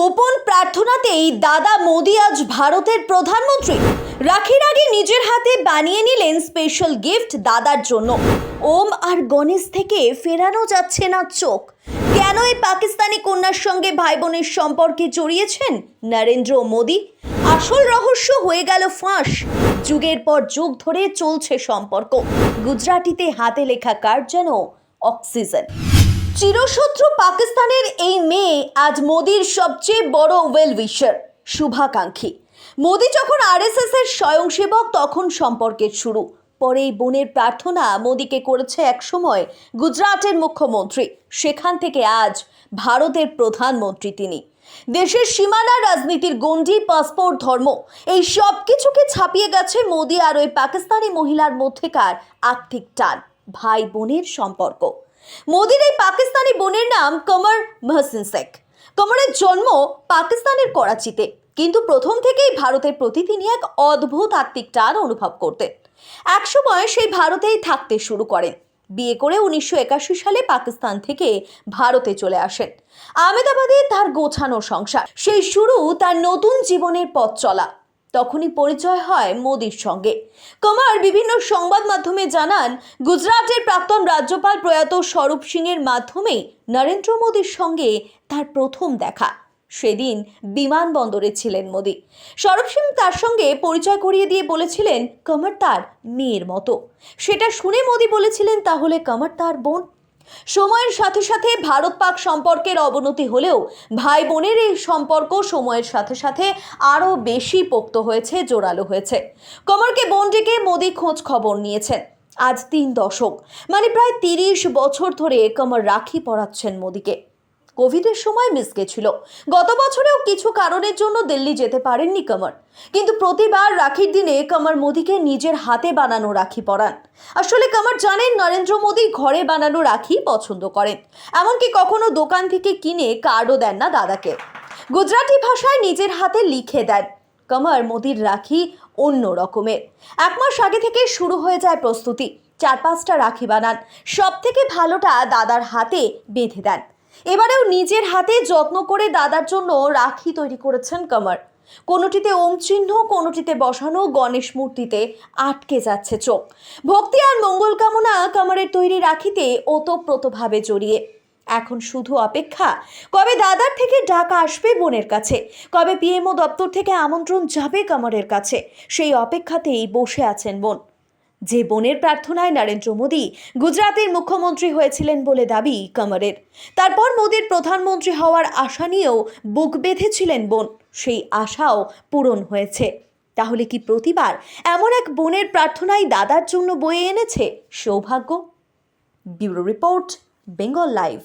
গোপন প্রার্থনাতেই দাদা মোদি আজ ভারতের প্রধানমন্ত্রী। রাখির আগে নিজের হাতে বানিয়ে নিলেন স্পেশাল গিফট দাদার জন্য। ওম আর গণেশ থেকে ফেরানো যাচ্ছে না চোখ। কেন এই পাকিস্তানি কন্যার সঙ্গে ভাই বোনের সম্পর্কে জড়িয়েছেন নরেন্দ্র মোদি? আসল রহস্য হয়ে গেল ফাঁস। যুগের পর যুগ ধরে চলছে সম্পর্ক। গুজরাটিতে হাতে লেখা কার্ড যেন অক্সিজেন। চিরশত্রু পাকিস্তানের এই মেয়ে আজ মোদির সবচেয়ে বড় ওয়েল উইশার, শুভাকাঙ্ক্ষী। মোদি যখন আরএসএস এর স্বয়ংসেবক তখন সম্পর্কের শুরু। পরে এই বোনের প্রার্থনা মোদিকে করেছে একসময় গুজরাটের মুখ্যমন্ত্রী, সেখান থেকে আজ ভারতের প্রধানমন্ত্রী তিনি। দেশের সীমানা, রাজনীতির গণ্ডি, পাসপোর্ট, ধর্ম, এই সব কিছুকে ছাপিয়ে গেছে মোদি আর ওই পাকিস্তানি মহিলার মধ্যেকার আর্থিক টান, ভাই বোনের সম্পর্ক। মোদির এই পাকিস্তানি বোনের নাম কমর মহসিন শেখ। কমরের জন্ম পাকিস্তানের করাচিতে, কিন্তু প্রথম থেকেই ভারতের প্রতি তিনি এক অদ্ভুত আত্মিক টান অনুভব করতেন। একসময় সেই ভারতেই থাকতে শুরু করেন। বিয়ে করে 1981 সালে পাকিস্তান থেকে ভারতে চলে আসেন। আহমেদাবাদে তার গোছানো সংসার, সেই শুরু তার নতুন জীবনের পথ চলা। তখনই পরিচয় হয় মোদির সঙ্গে। কমর বিভিন্ন সংবাদ মাধ্যমে জানান, গুজরাটের প্রাক্তন রাজ্যপাল প্রয়াত স্বরূপ সিংয়ের মাধ্যমেই নরেন্দ্র মোদির সঙ্গে তার প্রথম দেখা। সেদিন বিমানবন্দরে ছিলেন মোদি। স্বরূপ সিং তার সঙ্গে পরিচয় করিয়ে দিয়ে বলেছিলেন কমর তার মেয়ের মতো। সেটা শুনে মোদি বলেছিলেন তাহলে কমর তার বোন। সময়ের সাথে সাথে ভারত পাক সম্পর্কের অবনতি হলেও ভাই বোনের এই সম্পর্ক সময়ের সাথে সাথে আরও বেশি পোক্ত হয়েছে, জোরালো হয়েছে। কমরকে বোন ডেকে মোদি খোঁজ খবর নিয়েছেন। আজ 3 দশক, মানে প্রায় 30 বছর ধরে কমর রাখি পরাচ্ছেন মোদিকে। কোভিডের সময় মিস গেছিল। গত বছরেও কিছু কারণের জন্য দিল্লি যেতে পারেননি কমর, কিন্তু প্রতিবার রাখির দিনে কমর মোদিকে নিজের হাতে বানানো রাখি পরান। আসলে কমর জানেন নরেন্দ্র মোদি ঘরে বানানো রাখি পছন্দ করেন, এমনকি কখনো দোকান থেকে কিনে কার্ডও দেন না দাদাকে। গুজরাটি ভাষায় নিজের হাতে লিখে দেন। কমর মোদির রাখি অন্য রকমের। 1 মাস আগে থেকে শুরু হয়ে যায় প্রস্তুতি। 4-5টা রাখি বানান, সব থেকে ভালোটা দাদার হাতে বেঁধে দেন। এবারেও নিজের হাতে যত্ন করে দাদার জন্য রাখি তৈরি করেছেন কমর। কোনোটিতে ওম চিহ্ন, কোনোটিতে বসানো গণেশ মূর্তিতে আটকে যাচ্ছে চোখ। ভক্তি আর মঙ্গল কামনা কমরের তৈরি রাখিতে ওতপ্রোতভাবে জড়িয়ে। এখন শুধু অপেক্ষা, কবে দাদার থেকে ডাক আসবে বোনের কাছে, কবে পিএমও দপ্তর থেকে আমন্ত্রণ যাবে কমরের কাছে। সেই অপেক্ষাতেই বসে আছেন বোন। যে বোনের প্রার্থনায় নরেন্দ্র মোদি গুজরাতের মুখ্যমন্ত্রী হয়েছিলেন বলে দাবি কমরের। তারপর মোদির প্রধানমন্ত্রী হওয়ার আশা নিয়েও বুক বেঁধেছিলেন বোন। সেই আশাও পূরণ হয়েছে। তাহলে কি প্রতিবার এমন এক বোনের প্রার্থনাই দাদার জন্য বয়ে এনেছে সৌভাগ্য? Bureau report, Bengal live.